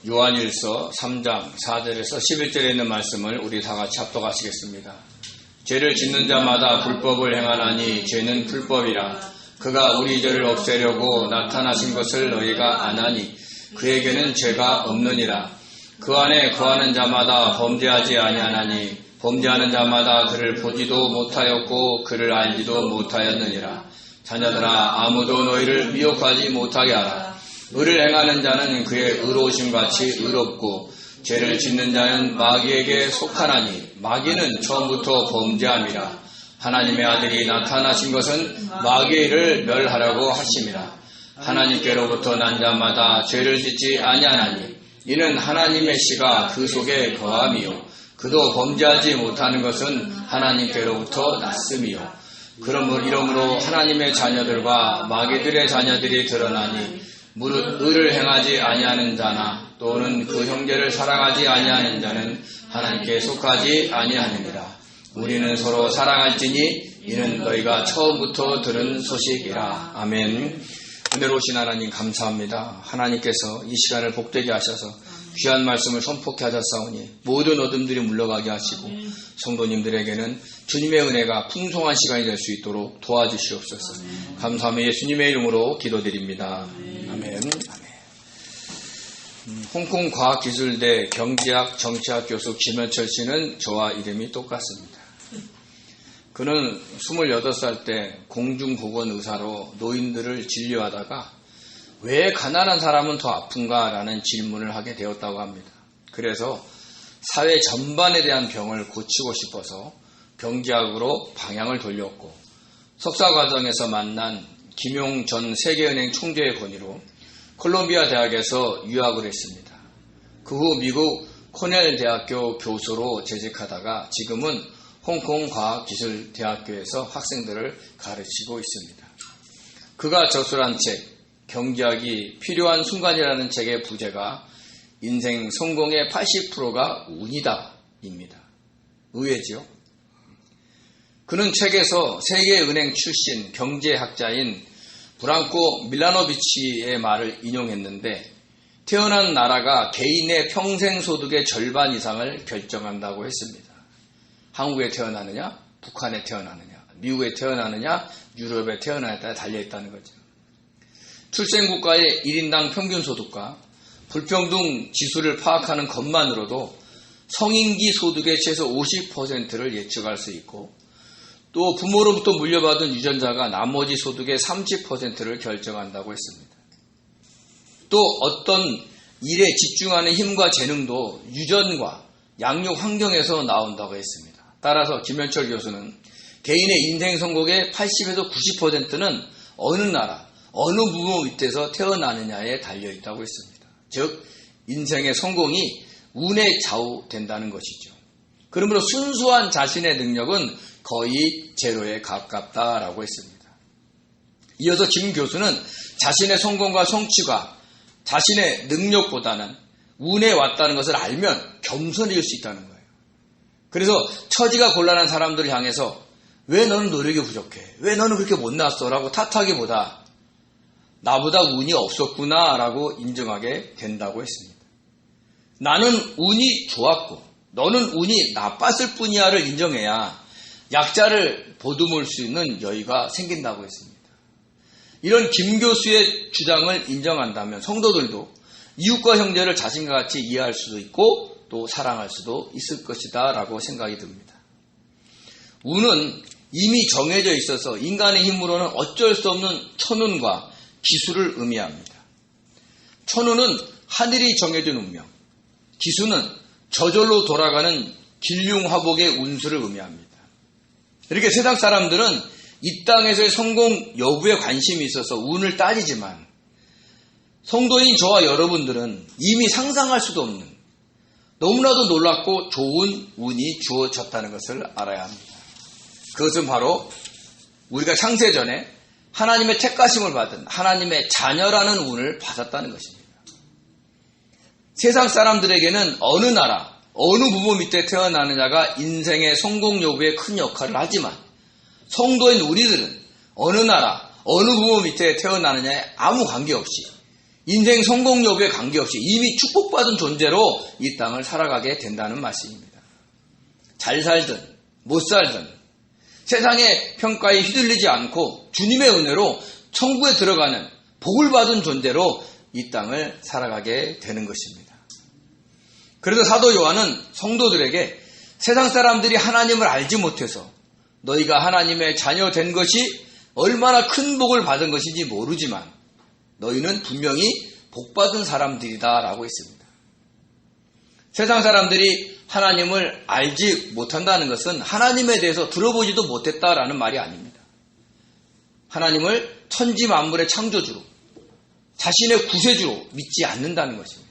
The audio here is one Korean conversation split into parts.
요한일서 3장 4절에서 11절에 있는 말씀을 우리 다 같이 합독하시겠습니다. 죄를 짓는 자마다 불법을 행하나니 죄는 불법이라. 그가 우리 죄를 없애려고 나타나신 것을 너희가 아나니 그에게는 죄가 없느니라. 그 안에 거하는 자마다 범죄하지 아니하나니 범죄하는 자마다 그를 보지도 못하였고 그를 알지도 못하였느니라. 자녀들아, 아무도 너희를 미혹하지 못하게 하라. 의를 행하는 자는 그의 의로우심같이 의롭고 죄를 짓는 자는 마귀에게 속하나니 마귀는 처음부터 범죄함이라. 하나님의 아들이 나타나신 것은 마귀의 일을 멸하려고 하심이라. 하나님께로부터 난 자마다 죄를 짓지 아니하나니 이는 하나님의 씨가 그 속에 거함이요 그도 범죄하지 못하는 것은 하나님께로부터 났음이요. 이러므로 하나님의 자녀들과 마귀들의 자녀들이 드러나니 무릇 의를 행하지 아니하는 자나 또는 그 형제를 사랑하지 아니하는 자는 하나님께 속하지 아니하느니라. 우리는 서로 사랑할지니 이는 너희가 처음부터 들은 소식이라. 아멘. 은혜로우신 하나님 감사합니다. 하나님께서 이 시간을 복되게 하셔서 귀한 말씀을 선포케 하셨사오니 모든 어둠들이 물러가게 하시고 성도님들에게는 주님의 은혜가 풍성한 시간이 될 수 있도록 도와주시옵소서. 감사하며 예수님의 이름으로 기도드립니다. 아멘. 홍콩 과학기술대 경제학 정치학 교수 김현철 씨는 저와 이름이 똑같습니다. 그는 28살 때 공중보건의사로 노인들을 진료하다가 왜 가난한 사람은 더 아픈가 라는 질문을 하게 되었다고 합니다. 그래서 사회 전반에 대한 병을 고치고 싶어서 경제학으로 방향을 돌렸고 석사 과정에서 만난 김용 전 세계은행 총재의 권위로 콜롬비아 대학에서 유학을 했습니다. 그 후 미국 코넬 대학교 교수로 재직하다가 지금은 홍콩 과학기술대학교에서 학생들을 가르치고 있습니다. 그가 저술한 책 경제학이 필요한 순간이라는 책의 부제가 인생 성공의 80%가 운이다 입니다. 의외지요? 그는 책에서 세계은행 출신 경제학자인 브랑코 밀라노비치의 말을 인용했는데 태어난 나라가 개인의 평생 소득의 절반 이상을 결정한다고 했습니다. 한국에 태어나느냐, 북한에 태어나느냐, 미국에 태어나느냐, 유럽에 태어나느냐에 따라 달려있다는 거죠. 출생국가의 1인당 평균 소득과 불평등 지수를 파악하는 것만으로도 성인기 소득의 최소 50%를 예측할 수 있고 또 부모로부터 물려받은 유전자가 나머지 소득의 30%를 결정한다고 했습니다. 또 어떤 일에 집중하는 힘과 재능도 유전과 양육 환경에서 나온다고 했습니다. 따라서 김현철 교수는 개인의 인생 성공의 80에서 90%는 어느 나라, 어느 부모 밑에서 태어나느냐에 달려있다고 했습니다. 즉 인생의 성공이 운에 좌우된다는 것이죠. 그러므로 순수한 자신의 능력은 거의 제로에 가깝다라고 했습니다. 이어서 김 교수는 자신의 성공과 성취가 자신의 능력보다는 운에 왔다는 것을 알면 겸손해질 수 있다는 거예요. 그래서 처지가 곤란한 사람들을 향해서 왜 너는 노력이 부족해? 왜 너는 그렇게 못났어? 라고 탓하기보다 나보다 운이 없었구나 라고 인정하게 된다고 했습니다. 나는 운이 좋았고 너는 운이 나빴을 뿐이야를 인정해야 약자를 보듬을 수 있는 여유가 생긴다고 했습니다. 이런 김 교수의 주장을 인정한다면 성도들도 이웃과 형제를 자신과 같이 이해할 수도 있고 또 사랑할 수도 있을 것이다 라고 생각이 듭니다. 운은 이미 정해져 있어서 인간의 힘으로는 어쩔 수 없는 천운과 기수를 의미합니다. 천운은 하늘이 정해준 운명, 기수는 저절로 돌아가는 길흉화복의 운수를 의미합니다. 이렇게 세상 사람들은 이 땅에서의 성공 여부에 관심이 있어서 운을 따지지만 성도인 저와 여러분들은 이미 상상할 수도 없는 너무나도 놀랍고 좋은 운이 주어졌다는 것을 알아야 합니다. 그것은 바로 우리가 창세전에 하나님의 택하심을 받은 하나님의 자녀라는 운을 받았다는 것입니다. 세상 사람들에게는 어느 나라, 어느 부모 밑에 태어나느냐가 인생의 성공 여부에 큰 역할을 하지만 성도인 우리들은 어느 나라, 어느 부모 밑에 태어나느냐에 아무 관계없이 인생 성공 여부에 관계없이 이미 축복받은 존재로 이 땅을 살아가게 된다는 말씀입니다. 잘 살든 못 살든 세상의 평가에 휘둘리지 않고 주님의 은혜로 천국에 들어가는 복을 받은 존재로 이 땅을 살아가게 되는 것입니다. 그래서 사도 요한은 성도들에게 세상 사람들이 하나님을 알지 못해서 너희가 하나님의 자녀 된 것이 얼마나 큰 복을 받은 것인지 모르지만 너희는 분명히 복받은 사람들이다 라고 했습니다. 세상 사람들이 하나님을 알지 못한다는 것은 하나님에 대해서 들어보지도 못했다라는 말이 아닙니다. 하나님을 천지 만물의 창조주로 자신의 구세주로 믿지 않는다는 것입니다.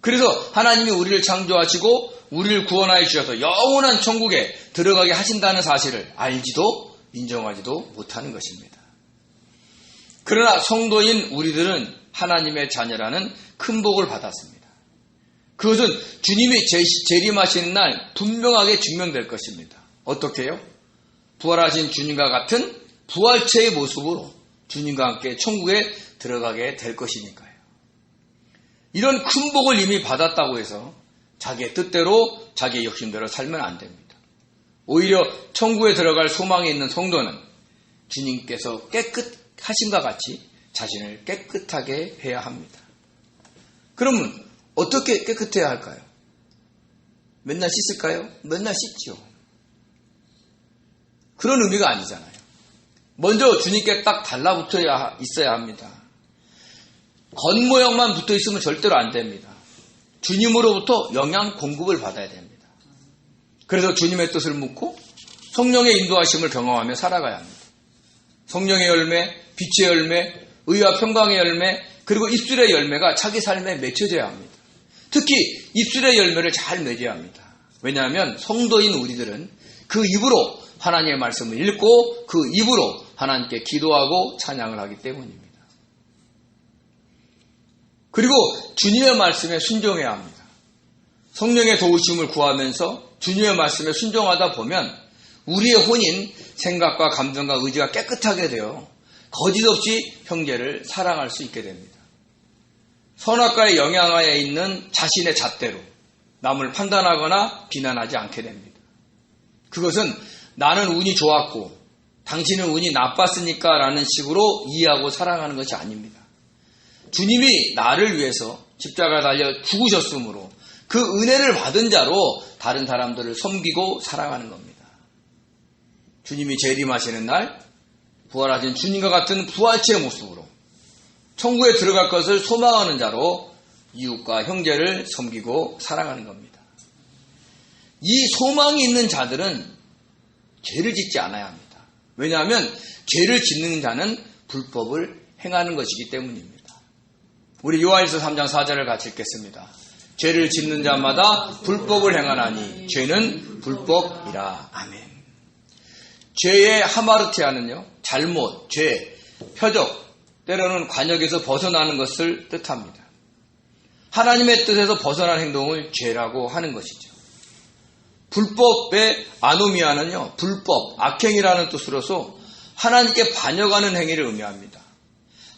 그래서 하나님이 우리를 창조하시고 우리를 구원하여 주셔서 영원한 천국에 들어가게 하신다는 사실을 알지도 인정하지도 못하는 것입니다. 그러나 성도인 우리들은 하나님의 자녀라는 큰 복을 받았습니다. 그것은 주님이 재림하시는 날 분명하게 증명될 것입니다. 어떻게 해요? 부활하신 주님과 같은 부활체의 모습으로 주님과 함께 천국에 들어가게 될 것이니까요. 이런 큰 복을 이미 받았다고 해서 자기의 뜻대로 자기의 욕심대로 살면 안 됩니다. 오히려 천국에 들어갈 소망이 있는 성도는 주님께서 깨끗하신과 같이 자신을 깨끗하게 해야 합니다. 그러면 어떻게 깨끗해야 할까요? 맨날 씻을까요? 맨날 씻죠. 그런 의미가 아니잖아요. 먼저 주님께 딱 달라붙어야 있어야 합니다. 겉모양만 붙어 있으면 절대로 안 됩니다. 주님으로부터 영양 공급을 받아야 됩니다. 그래서 주님의 뜻을 묻고 성령의 인도하심을 경험하며 살아가야 합니다. 성령의 열매, 빛의 열매, 의와 평강의 열매, 그리고 입술의 열매가 자기 삶에 맺혀져야 합니다. 특히 입술의 열매를 잘 맺어야 합니다. 왜냐하면 성도인 우리들은 그 입으로 하나님의 말씀을 읽고 그 입으로 하나님께 기도하고 찬양을 하기 때문입니다. 그리고 주님의 말씀에 순종해야 합니다. 성령의 도우심을 구하면서 주님의 말씀에 순종하다 보면 우리의 혼인, 생각과 감정과 의지가 깨끗하게 되어 거짓 없이 형제를 사랑할 수 있게 됩니다. 선악과의 영향하에 있는 자신의 잣대로 남을 판단하거나 비난하지 않게 됩니다. 그것은 나는 운이 좋았고 당신은 운이 나빴으니까 라는 식으로 이해하고 사랑하는 것이 아닙니다. 주님이 나를 위해서 십자가에 달려 죽으셨으므로 그 은혜를 받은 자로 다른 사람들을 섬기고 사랑하는 겁니다. 주님이 재림하시는 날 부활하신 주님과 같은 부활체의 모습으로 천국에 들어갈 것을 소망하는 자로 이웃과 형제를 섬기고 사랑하는 겁니다. 이 소망이 있는 자들은 죄를 짓지 않아야 합니다. 왜냐하면 죄를 짓는 자는 불법을 행하는 것이기 때문입니다. 우리 요한일서 3장 4절을 같이 읽겠습니다. 죄를 짓는 자마다 불법을 행하나니 죄는 불법이라. 아멘. 죄의 하마르티아는요, 잘못, 죄, 표적, 때로는 관역에서 벗어나는 것을 뜻합니다. 하나님의 뜻에서 벗어난 행동을 죄라고 하는 것이죠. 불법의 아노미아는요, 불법, 악행이라는 뜻으로서 하나님께 반역하는 행위를 의미합니다.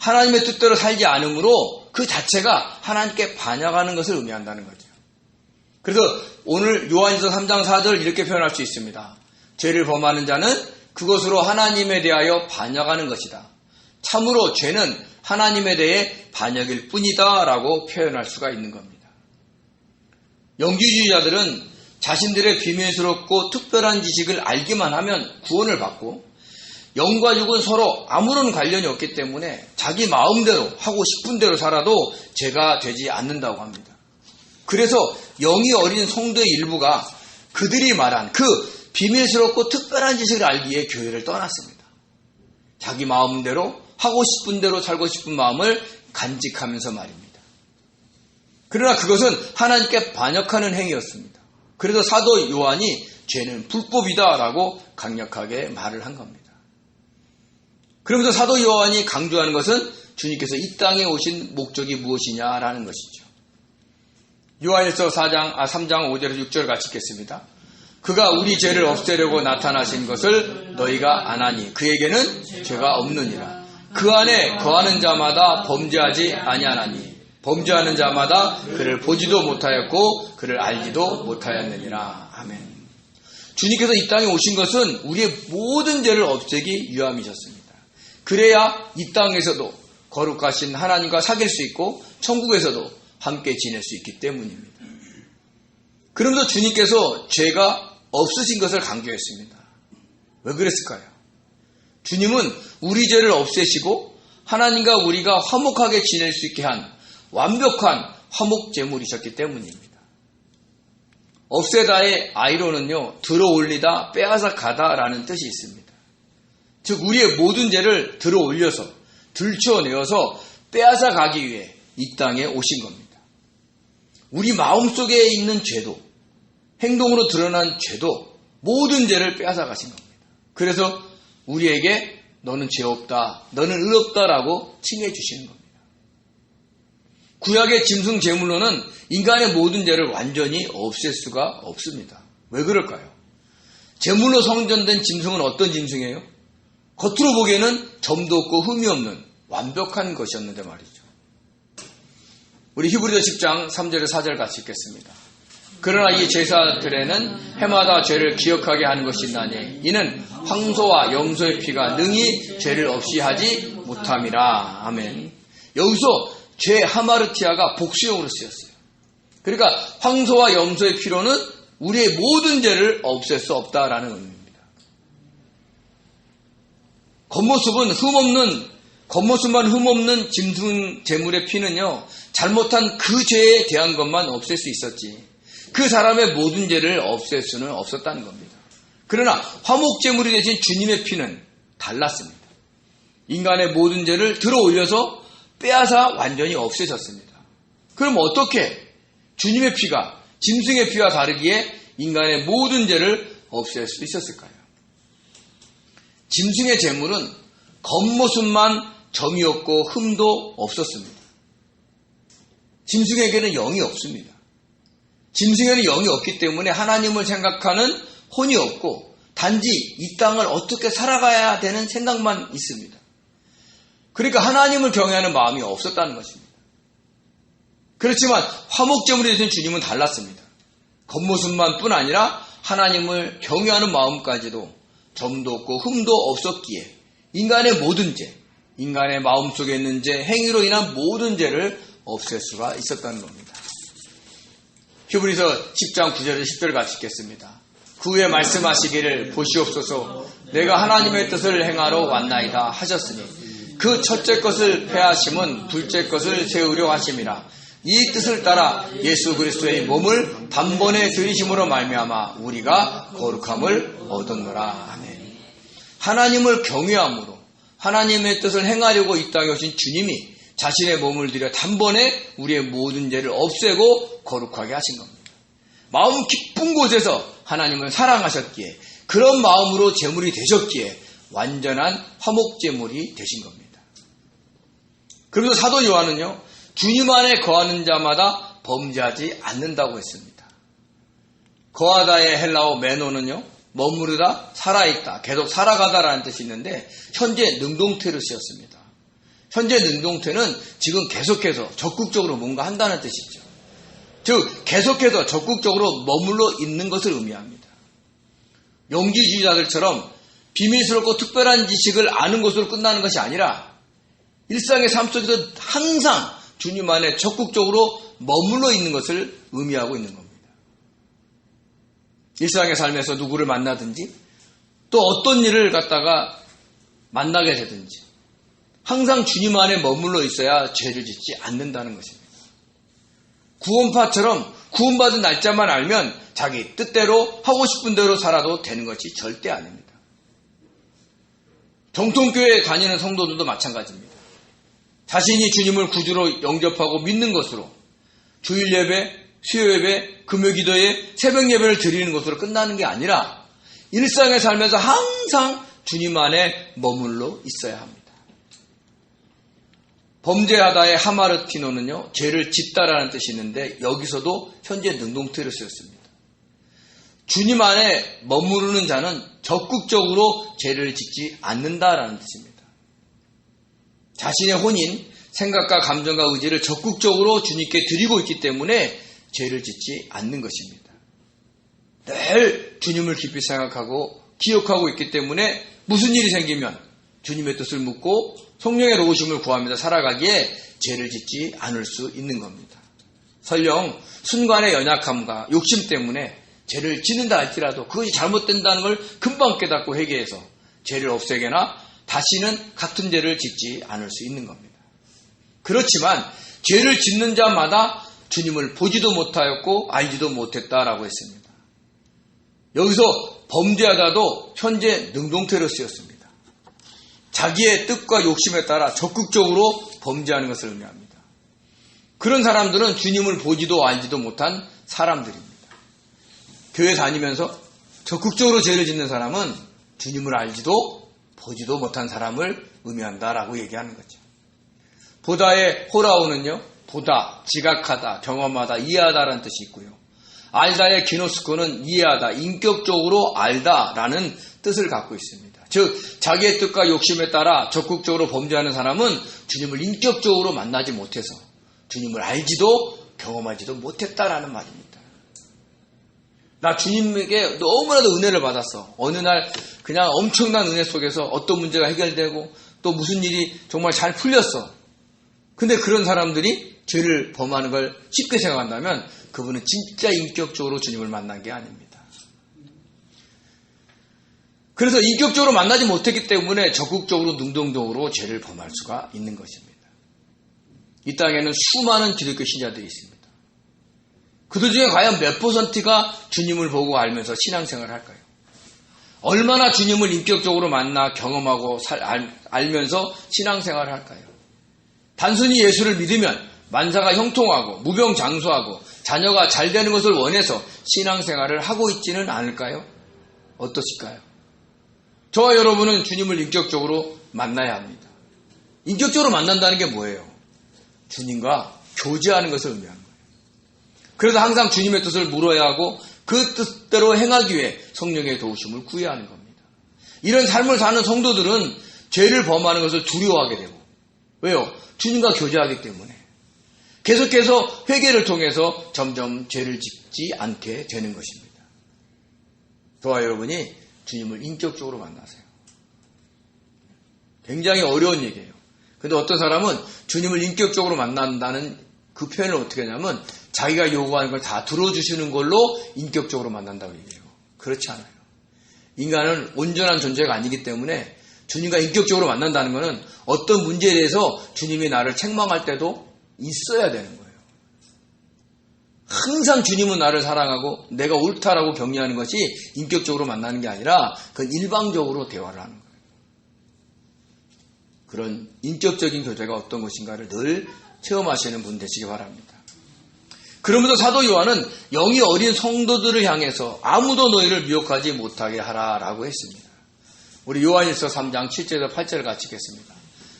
하나님의 뜻대로 살지 않으므로 그 자체가 하나님께 반역하는 것을 의미한다는 거죠. 그래서 오늘 요한일서 3장 4절을 이렇게 표현할 수 있습니다. 죄를 범하는 자는 그것으로 하나님에 대하여 반역하는 것이다. 참으로 죄는 하나님에 대해 반역일 뿐이다 라고 표현할 수가 있는 겁니다. 영지주의자들은 자신들의 비밀스럽고 특별한 지식을 알기만 하면 구원을 받고 영과 육은 서로 아무런 관련이 없기 때문에 자기 마음대로 하고 싶은 대로 살아도 죄가 되지 않는다고 합니다. 그래서 영이 어린 성도의 일부가 그들이 말한 그 비밀스럽고 특별한 지식을 알기 위해 교회를 떠났습니다. 자기 마음대로 하고 싶은 대로 살고 싶은 마음을 간직하면서 말입니다. 그러나 그것은 하나님께 반역하는 행위였습니다. 그래서 사도 요한이 죄는 불법이다라고 강력하게 말을 한 겁니다. 그러면서 사도 요한이 강조하는 것은 주님께서 이 땅에 오신 목적이 무엇이냐라는 것이죠. 요한일서 3장 5절에서 6절 같이 읽겠습니다. 그가 우리 죄를 없애려고 나타나신 것을 너희가 아나니 그에게는 죄가 없느니라. 그 안에 거하는 자마다 범죄하지 아니하나니 범죄하는 자마다 그를 보지도 못하였고 그를 알지도 못하였느니라. 아멘. 주님께서 이 땅에 오신 것은 우리의 모든 죄를 없애기 위함이셨습니다. 그래야 이 땅에서도 거룩하신 하나님과 사귈 수 있고 천국에서도 함께 지낼 수 있기 때문입니다. 그러면서 주님께서 죄가 없으신 것을 강조했습니다. 왜 그랬을까요? 주님은 우리 죄를 없애시고 하나님과 우리가 화목하게 지낼 수 있게 한 완벽한 화목제물이셨기 때문입니다. 없애다의 아이로는요, 들어올리다, 빼앗아 가다라는 뜻이 있습니다. 즉 우리의 모든 죄를 들어올려서 들춰내어서 빼앗아 가기 위해 이 땅에 오신 겁니다. 우리 마음속에 있는 죄도, 행동으로 드러난 죄도 모든 죄를 빼앗아 가신 겁니다. 그래서 우리에게 너는 죄 없다, 너는 의 없다라고 칭해 주시는 겁니다. 구약의 짐승 제물로는 인간의 모든 죄를 완전히 없앨 수가 없습니다. 왜 그럴까요? 제물로 성전된 짐승은 어떤 짐승이에요? 겉으로 보기에는 점도 없고 흠이 없는 완벽한 것이었는데 말이죠. 우리 히브리서 10장 3절에 4절 같이 읽겠습니다. 그러나 이 제사들에는 해마다 죄를 기억하게 하는 것이 있나니 이는 황소와 염소의 피가 능히 죄를 없이 하지 못함이라. 아멘. 여기서 죄 하마르티아가 복수형으로 쓰였어요. 그러니까 황소와 염소의 피로는 우리의 모든 죄를 없앨 수 없다라는 의미입니다. 겉모습만 흠없는 짐승 제물의 피는요, 잘못한 그 죄에 대한 것만 없앨 수 있었지 그 사람의 모든 죄를 없앨 수는 없었다는 겁니다. 그러나 화목제물이 되신 주님의 피는 달랐습니다. 인간의 모든 죄를 들어올려서 빼앗아 완전히 없애셨습니다. 그럼 어떻게 주님의 피가 짐승의 피와 다르기에 인간의 모든 죄를 없앨 수 있었을까요? 짐승의 제물은 겉모습만 점이 없고 흠도 없었습니다. 짐승에게는 영이 없습니다. 짐승에는 영이 없기 때문에 하나님을 생각하는 혼이 없고 단지 이 땅을 어떻게 살아가야 되는 생각만 있습니다. 그러니까 하나님을 경외하는 마음이 없었다는 것입니다. 그렇지만 화목제물이 되신 주님은 달랐습니다. 겉모습만 뿐 아니라 하나님을 경외하는 마음까지도 점도 없고 흠도 없었기에 인간의 모든 죄, 인간의 마음속에 있는 죄, 행위로 인한 모든 죄를 없앨 수가 있었다는 겁니다. 히브리서 10장 9절에서 10절 같이 읽겠습니다. 그 후에 말씀하시기를 보시옵소서 내가 하나님의 뜻을 행하러 왔나이다 하셨으니 그 첫째 것을 폐하심은 둘째 것을 세우려 하심이라. 이 뜻을 따라 예수 그리스도의 몸을 단번에 들이심으로 말미암아 우리가 거룩함을 얻었노라. 아멘. 하나님을 경외함으로 하나님의 뜻을 행하려고 이 땅에 오신 주님이 자신의 몸을 들여 단번에 우리의 모든 죄를 없애고 거룩하게 하신 겁니다. 마음 깊은 곳에서 하나님을 사랑하셨기에 그런 마음으로 제물이 되셨기에 완전한 화목제물이 되신 겁니다. 그래서 사도 요한은요, 주님 안에 거하는 자마다 범죄하지 않는다고 했습니다. 거하다의 헬라어 메노는요, 머무르다, 살아있다, 계속 살아가다라는 뜻이 있는데 현재 능동태로 쓰였습니다. 현재 능동태는 지금 계속해서 적극적으로 뭔가 한다는 뜻이죠. 즉 계속해서 적극적으로 머물러 있는 것을 의미합니다. 영지주의자들처럼 비밀스럽고 특별한 지식을 아는 것으로 끝나는 것이 아니라 일상의 삶 속에서 항상 주님 안에 적극적으로 머물러 있는 것을 의미하고 있는 겁니다. 일상의 삶에서 누구를 만나든지 또 어떤 일을 갖다가 만나게 되든지 항상 주님 안에 머물러 있어야 죄를 짓지 않는다는 것입니다. 구원파처럼 구원받은 날짜만 알면 자기 뜻대로 하고 싶은 대로 살아도 되는 것이 절대 아닙니다. 정통교회에 다니는 성도들도 마찬가지입니다. 자신이 주님을 구주로 영접하고 믿는 것으로 주일 예배, 수요 예배, 금요 기도에 새벽 예배를 드리는 것으로 끝나는 게 아니라 일상의 삶에서 항상 주님 안에 머물러 있어야 합니다. 범죄하다의 하마르티노는요, 죄를 짓다라는 뜻이 있는데 여기서도 현재 능동태로 쓰였습니다. 주님 안에 머무르는 자는 적극적으로 죄를 짓지 않는다라는 뜻입니다. 자신의 혼인, 생각과 감정과 의지를 적극적으로 주님께 드리고 있기 때문에 죄를 짓지 않는 것입니다. 늘 주님을 깊이 생각하고 기억하고 있기 때문에 무슨 일이 생기면 주님의 뜻을 묻고 성령의 도우심을 구하면서 살아가기에 죄를 짓지 않을 수 있는 겁니다. 설령 순간의 연약함과 욕심 때문에 죄를 짓는다 할지라도 그것이 잘못된다는 걸 금방 깨닫고 회개해서 죄를 없애거나 다시는 같은 죄를 짓지 않을 수 있는 겁니다. 그렇지만 죄를 짓는 자마다 주님을 보지도 못하였고 알지도 못했다라고 했습니다. 여기서 범죄하다도 현재 능동태로 쓰였습니다. 자기의 뜻과 욕심에 따라 적극적으로 범죄하는 것을 의미합니다. 그런 사람들은 주님을 보지도 알지도 못한 사람들입니다. 교회 다니면서 적극적으로 죄를 짓는 사람은 주님을 알지도 보지도 못한 사람을 의미한다라고 얘기하는 거죠. 보다의 호라오는요, 보다, 지각하다, 경험하다, 이해하다라는 뜻이 있고요. 알다의 기노스코는 이해하다, 인격적으로 알다라는 뜻을 갖고 있습니다. 즉 자기의 뜻과 욕심에 따라 적극적으로 범죄하는 사람은 주님을 인격적으로 만나지 못해서 주님을 알지도 경험하지도 못했다라는 말입니다. 나 주님에게 너무나도 은혜를 받았어. 어느 날 그냥 엄청난 은혜 속에서 어떤 문제가 해결되고 또 무슨 일이 정말 잘 풀렸어. 근데 그런 사람들이 죄를 범하는 걸 쉽게 생각한다면 그분은 진짜 인격적으로 주님을 만난 게 아닙니다. 그래서 인격적으로 만나지 못했기 때문에 적극적으로 능동적으로 죄를 범할 수가 있는 것입니다. 이 땅에는 수많은 기독교 신자들이 있습니다. 그들 중에 과연 몇 %가 주님을 보고 알면서 신앙생활을 할까요? 얼마나 주님을 인격적으로 만나 경험하고 알면서 신앙생활을 할까요? 단순히 예수를 믿으면 만사가 형통하고 무병장수하고 자녀가 잘 되는 것을 원해서 신앙생활을 하고 있지는 않을까요? 어떠실까요? 저와 여러분은 주님을 인격적으로 만나야 합니다. 인격적으로 만난다는 게 뭐예요? 주님과 교제하는 것을 의미하는 거예요. 그래서 항상 주님의 뜻을 물어야 하고 그 뜻대로 행하기 위해 성령의 도우심을 구해야 하는 겁니다. 이런 삶을 사는 성도들은 죄를 범하는 것을 두려워하게 되고, 왜요? 주님과 교제하기 때문에 계속해서 회개를 통해서 점점 죄를 짓지 않게 되는 것입니다. 저와 여러분이 주님을 인격적으로 만나세요. 굉장히 어려운 얘기예요. 근데 어떤 사람은 주님을 인격적으로 만난다는 그 표현을 어떻게 하냐면 자기가 요구하는 걸 다 들어주시는 걸로 인격적으로 만난다고 얘기해요. 그렇지 않아요. 인간은 온전한 존재가 아니기 때문에 주님과 인격적으로 만난다는 것은 어떤 문제에 대해서 주님이 나를 책망할 때도 있어야 되는 거예요. 항상 주님은 나를 사랑하고 내가 옳다라고 격려하는 것이 인격적으로 만나는 게 아니라 그건 일방적으로 대화를 하는 거예요. 그런 인격적인 교제가 어떤 것인가를 늘 체험하시는 분 되시기 바랍니다. 그러면서 사도 요한은 영이 어린 성도들을 향해서 아무도 너희를 미혹하지 못하게 하라라고 했습니다. 우리 요한일서 3장 7절에서 8절 같이 읽겠습니다.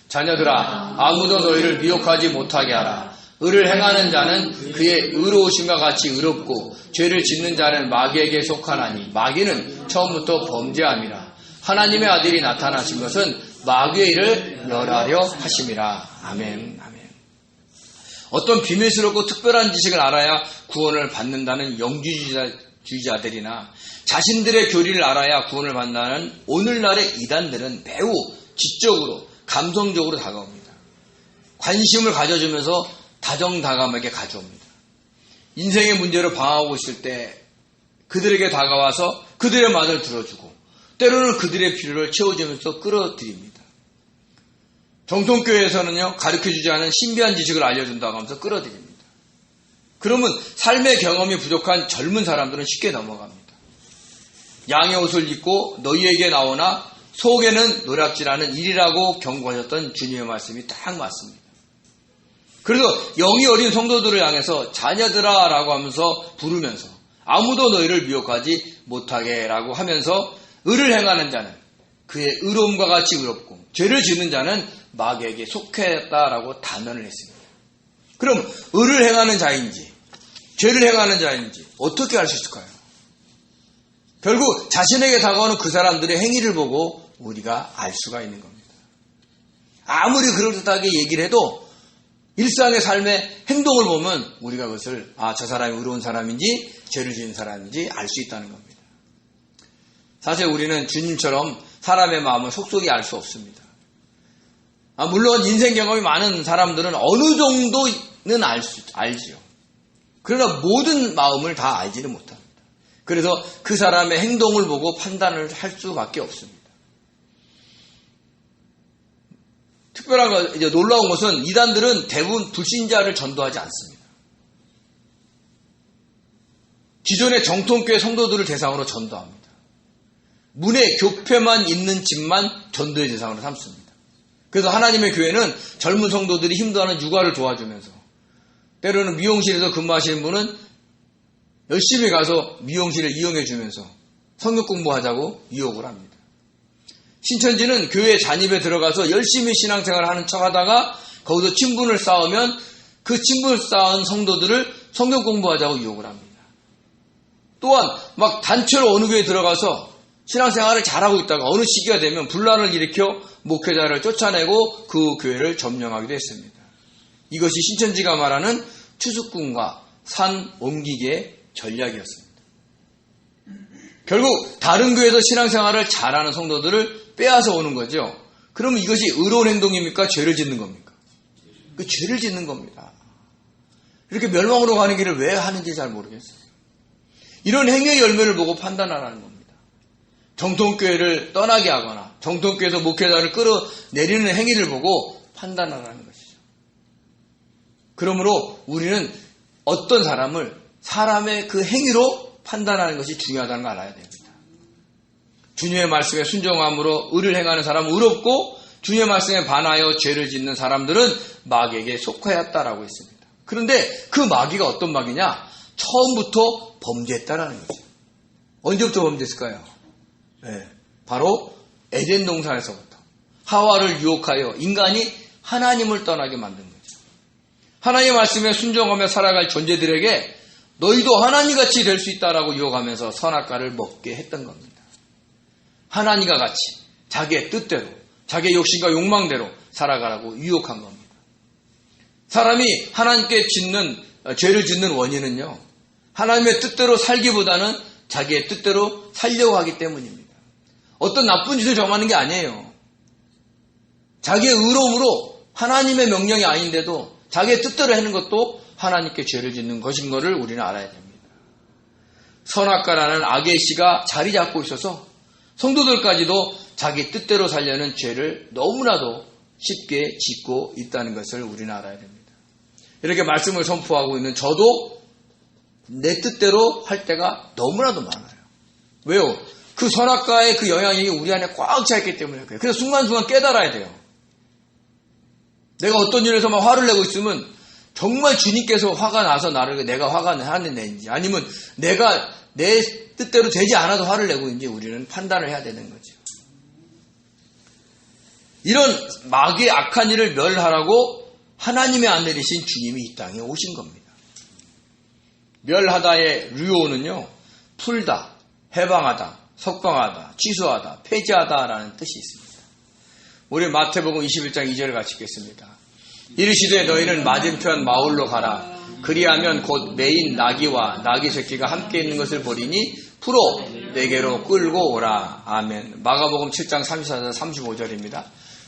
자녀들아, 아무도 너희를 미혹하지 못하게 하라. 의를 행하는 자는 그의 의로우심과 같이 의롭고 죄를 짓는 자는 마귀에게 속하나니 마귀는 처음부터 범죄함이라. 하나님의 아들이 나타나신 것은 마귀의 일을 멸하려 하심이라. 아멘. 아멘. 어떤 비밀스럽고 특별한 지식을 알아야 구원을 받는다는 영주주의자들이나 자신들의 교리를 알아야 구원을 받는다는 오늘날의 이단들은 매우 지적으로 감성적으로 다가옵니다. 관심을 가져주면서 다정다감하게 가져옵니다. 인생의 문제로 방황하고 있을 때 그들에게 다가와서 그들의 말을 들어주고 때로는 그들의 필요를 채워주면서 끌어들입니다. 정통교회에서는요, 가르쳐주지 않은 신비한 지식을 알려준다고 하면서 끌어들입니다. 그러면 삶의 경험이 부족한 젊은 사람들은 쉽게 넘어갑니다. 양의 옷을 입고 너희에게 나오나 속에는 노략질하는 일이라고 경고하셨던 주님의 말씀이 딱 맞습니다. 그래서 영이 어린 성도들을 향해서 자녀들아 라고 하면서 부르면서 아무도 너희를 미혹하지 못하게 라고 하면서 의를 행하는 자는 그의 의로움과 같이 의롭고 죄를 짓는 자는 마귀에게 속했다라고 단언을 했습니다. 그럼 의를 행하는 자인지 죄를 행하는 자인지 어떻게 알 수 있을까요? 결국 자신에게 다가오는 그 사람들의 행위를 보고 우리가 알 수가 있는 겁니다. 아무리 그럴듯하게 얘기를 해도 일상의 삶의 행동을 보면 우리가 그것을 저 사람이 의로운 사람인지 죄를 지은 사람인지 알 수 있다는 겁니다. 사실 우리는 주님처럼 사람의 마음을 속속이 알 수 없습니다. 물론 인생 경험이 많은 사람들은 어느 정도는 알지요. 그러나 모든 마음을 다 알지는 못합니다. 그래서 그 사람의 행동을 보고 판단을 할 수밖에 없습니다. 특별한 거, 이제 놀라운 것은 이단들은 대부분 불신자를 전도하지 않습니다. 기존의 정통교회 성도들을 대상으로 전도합니다. 문에 교패만 있는 집만 전도의 대상으로 삼습니다. 그래서 하나님의 교회는 젊은 성도들이 힘들어하는 육아를 도와주면서 때로는 미용실에서 근무하시는 분은 열심히 가서 미용실을 이용해 주면서 성경 공부하자고 유혹을 합니다. 신천지는 교회 잔입에 들어가서 열심히 신앙생활을 하는 척하다가 거기서 친분을 쌓으면 그 친분을 쌓은 성도들을 성경 공부하자고 유혹을 합니다. 또한 막 단체로 어느 교회에 들어가서 신앙생활을 잘하고 있다가 어느 시기가 되면 분란을 일으켜 목회자를 쫓아내고 그 교회를 점령하기도 했습니다. 이것이 신천지가 말하는 추수꾼과 산 옮기기의 전략이었습니다. 결국 다른 교회에서 신앙생활을 잘하는 성도들을 빼앗아 오는 거죠. 그러면 이것이 의로운 행동입니까? 죄를 짓는 겁니까? 그 죄를 짓는 겁니다. 이렇게 멸망으로 가는 길을 왜 하는지 잘 모르겠어요. 이런 행위의 열매를 보고 판단하라는 겁니다. 정통교회를 떠나게 하거나 정통교회에서 목회자를 끌어내리는 행위를 보고 판단하라는 것이죠. 그러므로 우리는 어떤 사람을 사람의 그 행위로 판단하는 것이 중요하다는 걸 알아야 됩니다. 주님의 말씀에 순종함으로 의를 행하는 사람은 의롭고 주님의 말씀에 반하여 죄를 짓는 사람들은 마귀에게 속하였다라고 했습니다. 그런데 그 마귀가 어떤 마귀냐? 처음부터 범죄했다라는 거죠. 언제부터 범죄했을까요? 네, 바로 에덴 동산에서부터 하와를 유혹하여 인간이 하나님을 떠나게 만든 거죠. 하나님의 말씀에 순종하며 살아갈 존재들에게 너희도 하나님같이 될 수 있다라고 유혹하면서 선악과를 먹게 했던 겁니다. 하나님과 같이 자기의 뜻대로 자기의 욕심과 욕망대로 살아가라고 유혹한 겁니다. 사람이 하나님께 죄를 짓는 원인은요, 하나님의 뜻대로 살기보다는 자기의 뜻대로 살려고 하기 때문입니다. 어떤 나쁜 짓을 정하는 게 아니에요. 자기의 의로움으로 하나님의 명령이 아닌데도 자기의 뜻대로 하는 것도 하나님께 죄를 짓는 것인 것을 우리는 알아야 됩니다. 선악과라는 악의 씨가 자리 잡고 있어서 성도들까지도 자기 뜻대로 살려는 죄를 너무나도 쉽게 짓고 있다는 것을 우리는 알아야 됩니다. 이렇게 말씀을 선포하고 있는 저도 내 뜻대로 할 때가 너무나도 많아요. 왜요? 그 선악과의 그 영향이 우리 안에 꽉 차 있기 때문에 그래요. 그래서 순간순간 깨달아야 돼요. 내가 어떤 일에서 막 화를 내고 있으면 정말 주님께서 화가 나서 내가 화가 나는 애인지 아니면 내가 내 뜻대로 되지 않아도 화를 내고 있는지 우리는 판단을 해야 되는 거죠. 이런 마귀의 악한 일을 멸하라고 하나님의 아들이신 주님이 이 땅에 오신 겁니다. 멸하다의 류오는요, 풀다, 해방하다, 석방하다, 취소하다, 폐지하다라는 뜻이 있습니다. 우리 마태복음 21장 2절을 같이 읽겠습니다. 이르시되 너희는 맞은편 마을로 가라. 그리하면 곧 매인 나귀와 나귀 새끼가 함께 있는 것을 보리니 풀어 내게로 끌고 오라. 아멘. 마가복음 7장 34절 35절입니다.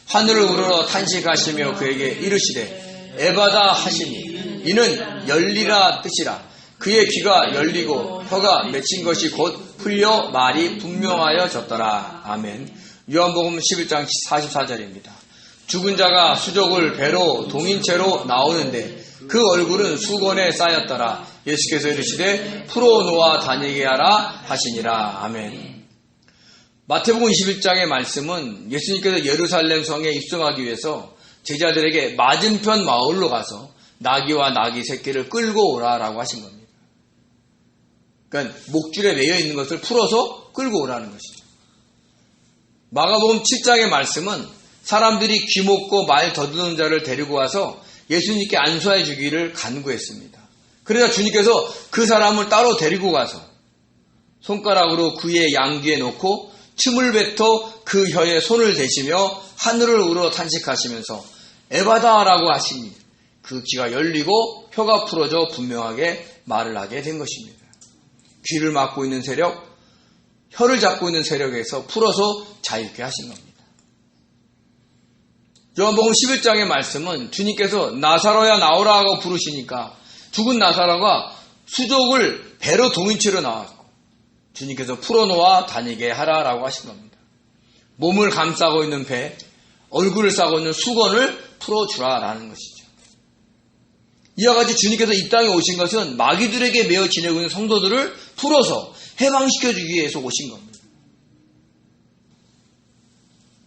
하늘을 우러러 탄식하시며 그에게 이르시되 에바다 하시니 이는 열리라 뜻이라. 그의 귀가 열리고 혀가 맺힌 것이 곧 풀려 말이 분명하여 졌더라. 아멘. 요한복음 11장 44절입니다. 죽은 자가 수족을 배로 동인채로 나오는데 그 얼굴은 수건에 쌓였더라. 예수께서 이르시되 풀어놓아 다니게 하라 하시니라. 아멘. 마태복음 21장의 말씀은 예수님께서 예루살렘 성에 입성하기 위해서 제자들에게 맞은편 마을로 가서 나귀와 나귀 새끼를 끌고 오라라고 하신 겁니다. 그러니까 목줄에 매여 있는 것을 풀어서 끌고 오라는 것이죠. 마가복음 7장의 말씀은 사람들이 귀먹고 말 더듬는 자를 데리고 와서 예수님께 안수해 주기를 간구했습니다. 그러자 주님께서 그 사람을 따로 데리고 가서 손가락으로 그의 양귀에 놓고 침을 뱉어 그 혀에 손을 대시며 하늘을 우러 탄식하시면서 에바다라고 하시니 그 귀가 열리고 혀가 풀어져 분명하게 말을 하게 된 것입니다. 귀를 막고 있는 세력, 혀를 잡고 있는 세력에서 풀어서 자유케 하신 겁니다. 요한복음 11장의 말씀은 주님께서 나사로야 나오라 하고 부르시니까 죽은 나사로가 수족을 배로 동인채로 나왔고 주님께서 풀어놓아 다니게 하라라고 하신 겁니다. 몸을 감싸고 있는 배, 얼굴을 싸고 있는 수건을 풀어주라라는 것이죠. 이와 같이 주님께서 이 땅에 오신 것은 마귀들에게 매어 지내고 있는 성도들을 풀어서 해방시켜주기 위해서 오신 겁니다.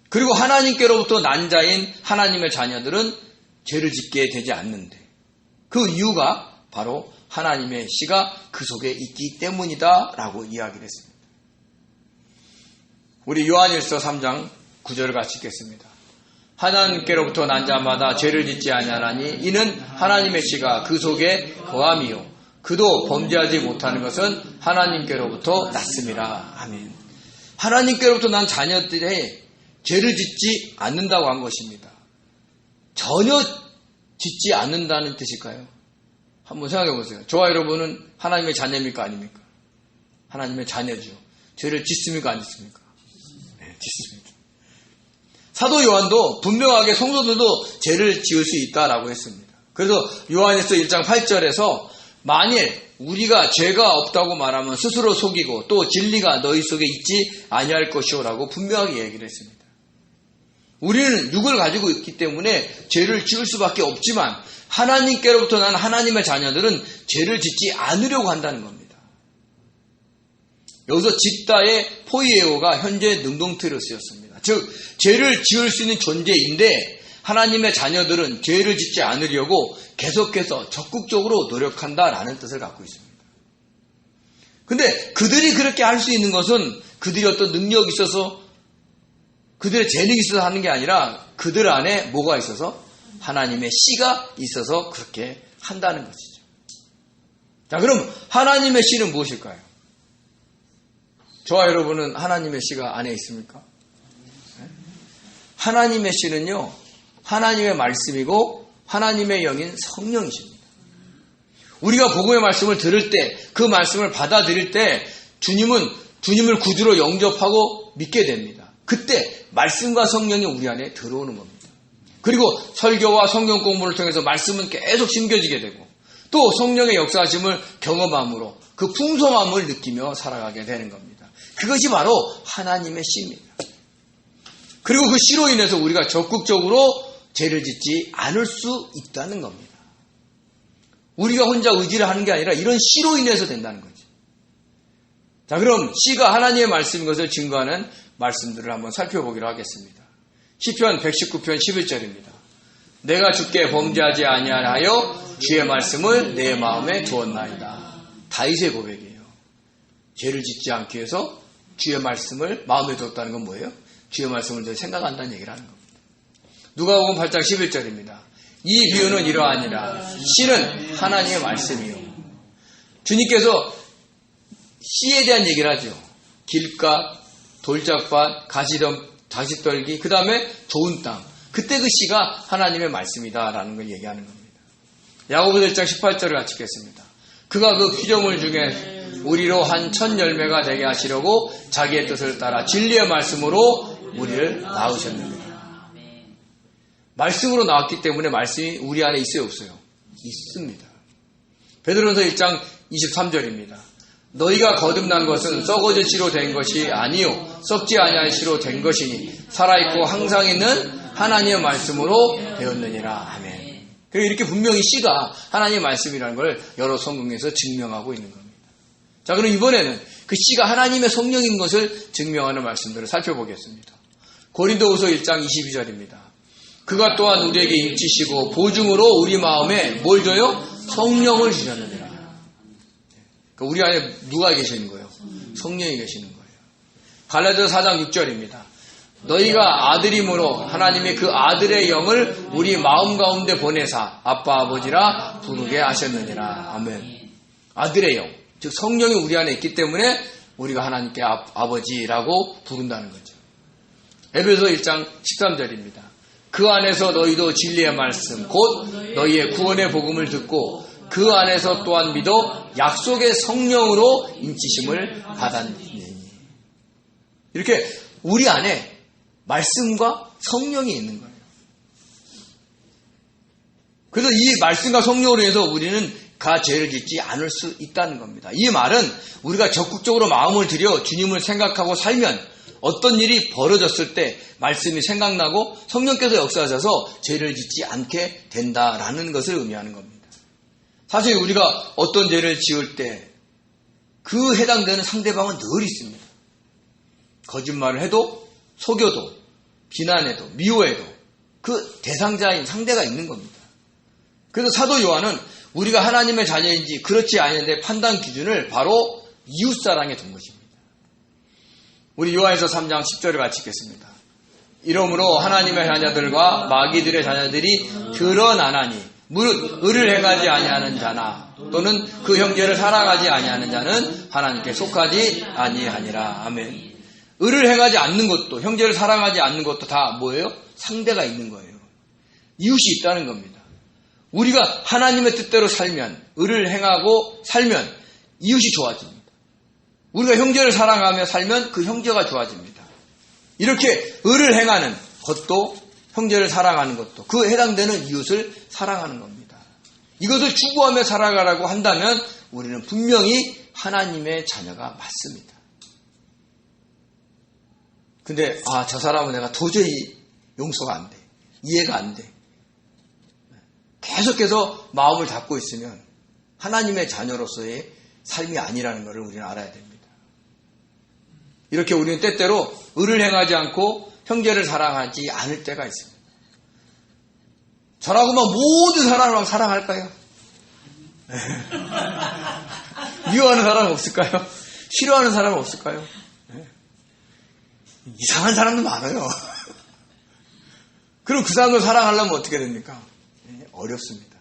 그리고 하나님께로부터 난 자인 하나님의 자녀들은 죄를 짓게 되지 않는데 그 이유가 바로 하나님의 씨가 그 속에 있기 때문이다 라고 이야기를 했습니다. 우리 요한일서 3장 9절을 같이 읽겠습니다. 하나님께로부터 난 자마다 죄를 짓지 아니하나니 이는 하나님의 씨가 그 속에 거함이요 그도 범죄하지 못하는 것은 하나님께로부터 났음이라. 아멘. 하나님께로부터 난 자녀들의 죄를 짓지 않는다고 한 것입니다. 전혀 짓지 않는다는 뜻일까요? 한번 생각해 보세요. 저와 여러분은 하나님의 자녀입니까? 아닙니까? 하나님의 자녀죠. 죄를 짓습니까? 안 짓습니까? 네, 짓습니다. 사도 요한도 분명하게 성도들도 죄를 지을 수 있다라고 했습니다. 그래서 요한일서 1장 8절에서 만일 우리가 죄가 없다고 말하면 스스로 속이고 또 진리가 너희 속에 있지 아니할 것이오라고 분명하게 얘기를 했습니다. 우리는 육을 가지고 있기 때문에 죄를 지을 수밖에 없지만 하나님께로부터 난 하나님의 자녀들은 죄를 짓지 않으려고 한다는 겁니다. 여기서 짓다의 포이에오가 현재 능동태로 쓰였습니다. 즉 죄를 지을 수 있는 존재인데 하나님의 자녀들은 죄를 짓지 않으려고 계속해서 적극적으로 노력한다라는 뜻을 갖고 있습니다. 근데 그들이 그렇게 할 수 있는 것은 그들이 어떤 능력이 있어서 그들의 재능이 있어서 하는 게 아니라 그들 안에 뭐가 있어서 하나님의 씨가 있어서 그렇게 한다는 것이죠. 자, 그럼 하나님의 씨는 무엇일까요? 저와 여러분은 하나님의 씨가 안에 있습니까? 하나님의 씨는요, 하나님의 말씀이고 하나님의 영인 성령이십니다. 우리가 복음의 말씀을 들을 때, 그 말씀을 받아들일 때 주님을 구주로 영접하고 믿게 됩니다. 그때 말씀과 성령이 우리 안에 들어오는 겁니다. 그리고 설교와 성경 공부를 통해서 말씀은 계속 심겨지게 되고 또 성령의 역사하심을 경험함으로 그 풍성함을 느끼며 살아가게 되는 겁니다. 그것이 바로 하나님의 씨입니다. 그리고 그 씨로 인해서 우리가 적극적으로 죄를 짓지 않을 수 있다는 겁니다. 우리가 혼자 의지를 하는 게 아니라 이런 씨로 인해서 된다는 거죠. 자, 그럼 씨가 하나님의 말씀인 것을 증거하는 말씀들을 한번 살펴보기로 하겠습니다. 시편 119편 11절입니다. 내가 주께 범죄하지 아니하여 주의 말씀을 내 마음에 두었나이다. 다윗의 고백이에요. 죄를 짓지 않기 위해서 주의 말씀을 마음에 두었다는 건 뭐예요? 주의 말씀을 늘 생각한다는 얘기를 하는 겁니다. 누가복음 8장 11절입니다. 이 비유는 이러하니라. 씨는 하나님의 말씀이요. 주님께서 씨에 대한 얘기를 하죠. 길가, 돌짝밭, 가시떨기, 그 다음에 좋은 땅. 그때 그 씨가 하나님의 말씀이다라는 걸 얘기하는 겁니다. 야고보서 1장 18절을 같이 읽겠습니다. 그가 그 피조물 중에 우리로 한 첫 열매가 되게 하시려고 자기의 뜻을 따라 진리의 말씀으로 우리를 낳으셨느니라. 말씀으로 나왔기 때문에 말씀이 우리 안에 있어요, 없어요? 있습니다. 베드로전서 1장 23절입니다. 너희가 거듭난 것은 썩어질 씨로 된 것이 아니요 썩지 아니할 씨로 된 것이니 살아있고 항상 있는 하나님의 말씀으로 되었느니라. 아멘. 그리고 이렇게 분명히 씨가 하나님의 말씀이라는 걸 여러 성경에서 증명하고 있는 겁니다. 자, 그럼 이번에는 그 씨가 하나님의 성령인 것을 증명하는 말씀들을 살펴보겠습니다. 고린도후서 1장 22절입니다. 그가 또한 우리에게 인치시고 보증으로 우리 마음에 뭘 줘요? 성령을 주셨느니라. 그러니까 우리 안에 누가 계시는 거예요? 성령이 계시는 거예요. 갈라디아서 4장 6절입니다. 너희가 아들임으로 하나님이 그 아들의 영을 우리 마음 가운데 보내사 아빠 아버지라 부르게 하셨느니라. 아멘. 아들의 영, 즉 성령이 우리 안에 있기 때문에 우리가 하나님께 아버지라고 부른다는 거죠. 에베소 1장 13절입니다. 그 안에서 너희도 진리의 말씀 곧 너희의 구원의 복음을 듣고 그 안에서 또한 믿어 약속의 성령으로 인치심을 받았니. 이렇게 우리 안에 말씀과 성령이 있는 거예요. 그래서 이 말씀과 성령으로 해서 우리는 죄를 짓지 않을 수 있다는 겁니다. 이 말은 우리가 적극적으로 마음을 들여 주님을 생각하고 살면 어떤 일이 벌어졌을 때 말씀이 생각나고 성령께서 역사하셔서 죄를 짓지 않게 된다라는 것을 의미하는 겁니다. 사실 우리가 어떤 죄를 지을 때 그 해당되는 상대방은 늘 있습니다. 거짓말을 해도 속여도 비난해도 미워해도 그 대상자인 상대가 있는 겁니다. 그래서 사도 요한은 우리가 하나님의 자녀인지 그렇지 않은데 판단 기준을 바로 이웃사랑에 둔 것입니다. 우리 요한에서 3장 10절을 같이 읽겠습니다. 이러므로 하나님의 자녀들과 마귀들의 자녀들이 드러나나니 무릇 의를 행하지 아니하는 자나 또는 그 형제를 사랑하지 아니하는 자는 하나님께 속하지 아니하니라. 아멘. 의를 행하지 않는 것도 형제를 사랑하지 않는 것도 다 뭐예요? 상대가 있는 거예요. 이웃이 있다는 겁니다. 우리가 하나님의 뜻대로 살면 의를 행하고 살면 이웃이 좋아집니다. 우리가 형제를 사랑하며 살면 그 형제가 좋아집니다. 이렇게 의를 행하는 것도 형제를 사랑하는 것도 그 해당되는 이웃을 사랑하는 겁니다. 이것을 추구하며 살아가라고 한다면 우리는 분명히 하나님의 자녀가 맞습니다. 근데 저 사람은 내가 도저히 용서가 안 돼. 이해가 안 돼. 계속해서 마음을 닫고 있으면 하나님의 자녀로서의 삶이 아니라는 것을 우리는 알아야 됩니다. 이렇게 우리는 때때로 의를 행하지 않고 형제를 사랑하지 않을 때가 있습니다. 저라고만 모든 사람을 사랑할까요? 미워하는 사람은 없을까요? 싫어하는 사람은 없을까요? 이상한 사람도 많아요. 그럼 그 사람을 사랑하려면 어떻게 됩니까? 어렵습니다.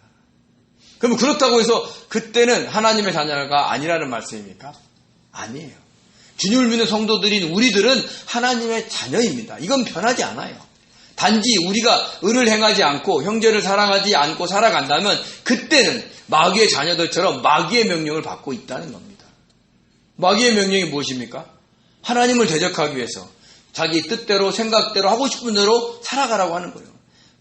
그럼 그렇다고 해서 그때는 하나님의 자녀가 아니라는 말씀입니까? 아니에요. 주님을 믿는 성도들인 우리들은 하나님의 자녀입니다. 이건 변하지 않아요. 단지 우리가 의를 행하지 않고 형제를 사랑하지 않고 살아간다면 그때는 마귀의 자녀들처럼 마귀의 명령을 받고 있다는 겁니다. 마귀의 명령이 무엇입니까? 하나님을 대적하기 위해서 자기 뜻대로 생각대로 하고 싶은 대로 살아가라고 하는 거예요.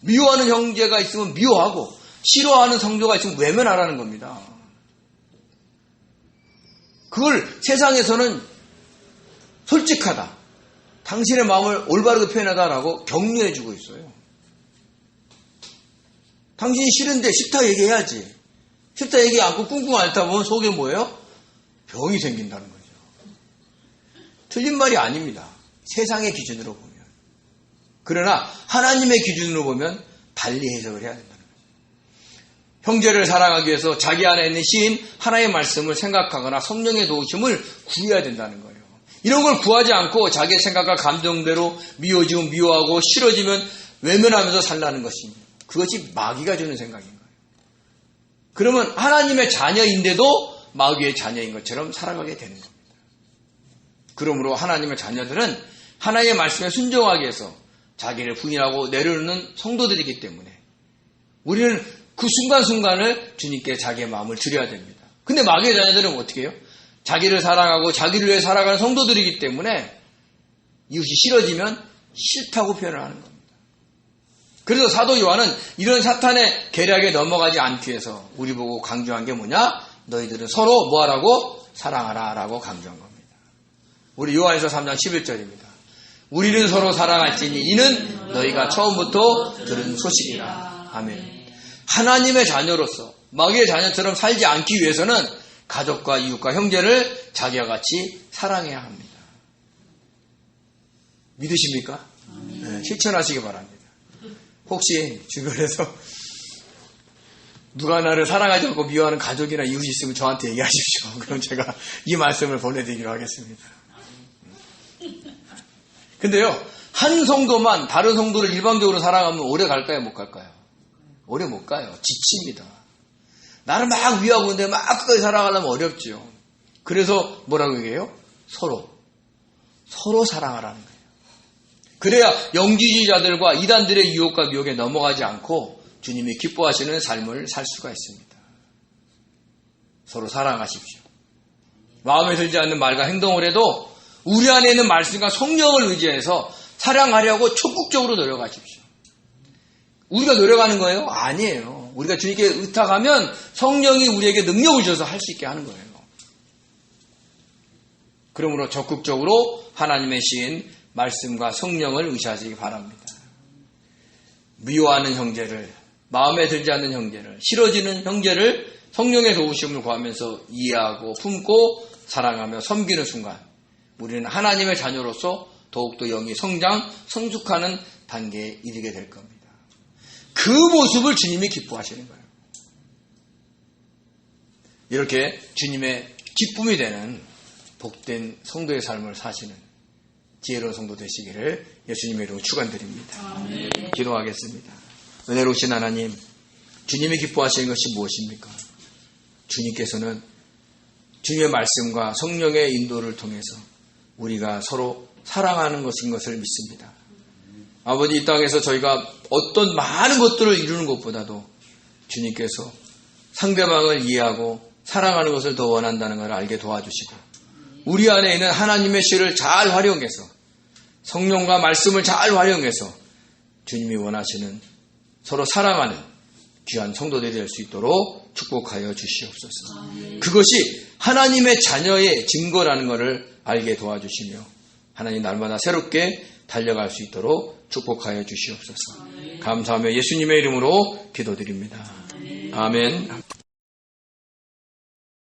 미워하는 형제가 있으면 미워하고 싫어하는 성도가 있으면 외면하라는 겁니다. 그걸 세상에서는 솔직하다, 당신의 마음을 올바르게 표현하다라고 격려해주고 있어요. 당신이 싫은데 싫다 얘기해야지. 싫다 얘기 않고 꿍꿍 앓다 보면 속에 뭐예요? 병이 생긴다는 거죠. 틀린 말이 아닙니다. 세상의 기준으로 보면. 그러나 하나님의 기준으로 보면 달리 해석을 해야 된다는 거죠. 형제를 사랑하기 위해서 자기 안에 있는 신 하나의 말씀을 생각하거나 성령의 도우심을 구해야 된다는 거예요. 이런 걸 구하지 않고 자기의 생각과 감정대로 미워지면 미워하고 싫어지면 외면하면서 살라는 것입니다. 그것이 마귀가 주는 생각인 거예요. 그러면 하나님의 자녀인데도 마귀의 자녀인 것처럼 살아가게 되는 겁니다. 그러므로 하나님의 자녀들은 하나님의 말씀에 순종하기 위해서 자기를 부인하고 내려놓는 성도들이기 때문에 우리는 그 순간순간을 주님께 자기의 마음을 드려야 됩니다. 근데 마귀의 자녀들은 어떻게 해요? 자기를 사랑하고 자기를 위해 살아가는 성도들이기 때문에 이웃이 싫어지면 싫다고 표현을 하는 겁니다. 그래서 사도 요한은 이런 사탄의 계략에 넘어가지 않기 위해서 우리 보고 강조한 게 뭐냐? 너희들은 서로 뭐하라고? 사랑하라 라고 강조한 겁니다. 우리 요한에서 3장 11절입니다. 우리는 서로 사랑할지니 이는 너희가 처음부터 들은 소식이라. 아멘. 하나님의 자녀로서 마귀의 자녀처럼 살지 않기 위해서는 가족과 이웃과 형제를 자기와 같이 사랑해야 합니다. 믿으십니까? 네, 실천하시기 바랍니다. 혹시 주변에서 누가 나를 사랑하지 않고 미워하는 가족이나 이웃이 있으면 저한테 얘기하십시오. 그럼 제가 이 말씀을 보내드리기로 하겠습니다. 근데요, 한 성도만 다른 성도를 일방적으로 사랑하면 오래 갈까요? 못 갈까요? 오래 못 가요. 지칩니다. 나를 막 위하고 있는데 막 끝까지 사랑하려면 어렵죠. 그래서 뭐라고 얘기해요? 서로 사랑하라는 거예요. 그래야 영지주의자들과 이단들의 유혹과 미혹에 넘어가지 않고 주님이 기뻐하시는 삶을 살 수가 있습니다. 서로 사랑하십시오. 마음에 들지 않는 말과 행동을 해도 우리 안에 있는 말씀과 성령을 의지해서 사랑하려고 적극적으로 노력하십시오. 우리가 노력하는 거예요? 아니에요. 우리가 주님께 의탁하면 성령이 우리에게 능력을 주셔서 할 수 있게 하는 거예요. 그러므로 적극적으로 하나님의 신 말씀과 성령을 의지하시기 바랍니다. 미워하는 형제를, 마음에 들지 않는 형제를, 싫어지는 형제를 성령의 도우심을 구하면서 이해하고 품고 사랑하며 섬기는 순간 우리는 하나님의 자녀로서 더욱더 영이 성장, 성숙하는 단계에 이르게 될 겁니다. 그 모습을 주님이 기뻐하시는 거예요. 이렇게 주님의 기쁨이 되는 복된 성도의 삶을 사시는 지혜로운 성도 되시기를 예수님의 이름으로 축원드립니다. 기도하겠습니다. 은혜로우신 하나님, 주님이 기뻐하시는 것이 무엇입니까? 주님께서는 주님의 말씀과 성령의 인도를 통해서 우리가 서로 사랑하는 것인 것을 믿습니다. 아버지, 이 땅에서 저희가 어떤 많은 것들을 이루는 것보다도 주님께서 상대방을 이해하고 사랑하는 것을 더 원한다는 것을 알게 도와주시고 우리 안에 있는 하나님의 씨를 잘 활용해서 성령과 말씀을 잘 활용해서 주님이 원하시는 서로 사랑하는 귀한 성도들이 될 수 있도록 축복하여 주시옵소서. 그것이 하나님의 자녀의 증거라는 것을 알게 도와주시며 하나님 날마다 새롭게 달려갈 수 있도록 축복하여 주시옵소서. 감사하며 예수님의 이름으로 기도드립니다. 아멘.